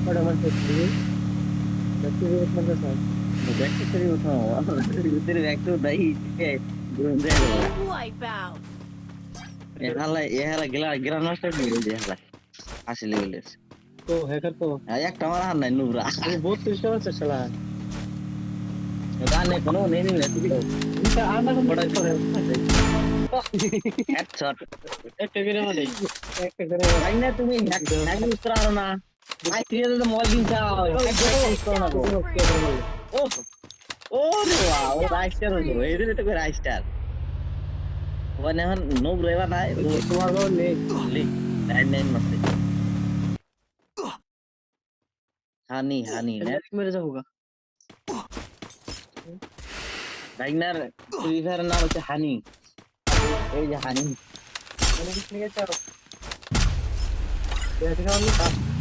ওটা আমার সত্যি সত্যি বলতে স্যার ব্যাগটা থেকে উঠাও ভিতরে ব্যাগটা উঠাই ঘুরে যাবো Team wipeout. এহালা গেলা নষ্ট করে দিয়ে হেলা আসি লেভেলের তো হ্যাকার তো একটা আমার হার নাই নুবরা তুমি 32 টা আছে শালা গানে কোনো নেই নি এটা আন্ডা কোন বড় করে হেডশট একটা করে মানে একটা করে ভাই না তুমি হ্যাক ইউজ করো না ভাই তুই তো মোবাইল কিন চাও ইউজ করো না গো ও ও রে বাহ ও রাইস্টার হলো এই রে তো রাইস্টার ওখানে এখন নো ব্রেবা নাই তোমার বল নেই লি 99 মাসে হানি না মেরে যাবো গা রাইনার ফ্রি ফায়ারের নাম হচ্ছে হানি এই যে হানি মানে কিছু নিয়ে যাও এটা আমি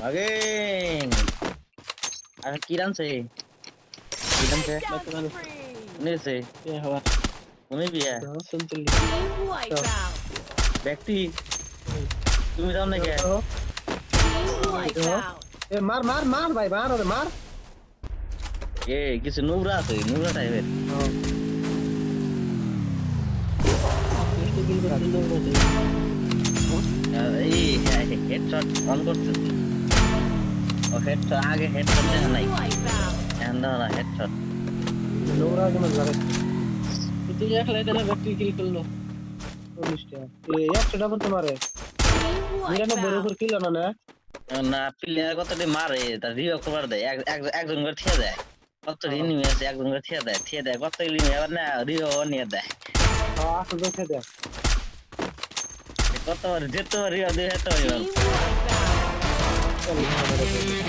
আগে আর কি রানছে Killing spree. নেছে এ হওয়া তুমি বিয়া শুনছিলি Team wipeout. ব্যক্তি তুমি যাও না কে Team wipeout. এ মার মার মার ভাই মার ওরে মার এ কিছু নোংরা আছে নোংরা টাইপের এই হেডশট অন করছে ও হেডশট আগে হেডশট দেখা নাই Team wipeout. এখন দেখো না হেডশট নোংরা কেমন লাগে তুই একলা এটা ব্যাটারি কিল করলো 40 টা এ 100 ডাবল তোমারে Team মিরানো বড় wipeout. করে কিল না না না প্লেয়ার কতটি মারে তার রিও কভার দেয় একজন করে ঠিয়ে দেয় কত রিনিমি আছে একজন করে ঠিয়ে দেয় কত রিনিমি আবার না রিও নিয়ে দেয় আসল দেখে দে কত বার যেত রিও দিয়ে হেতো Team wipeout.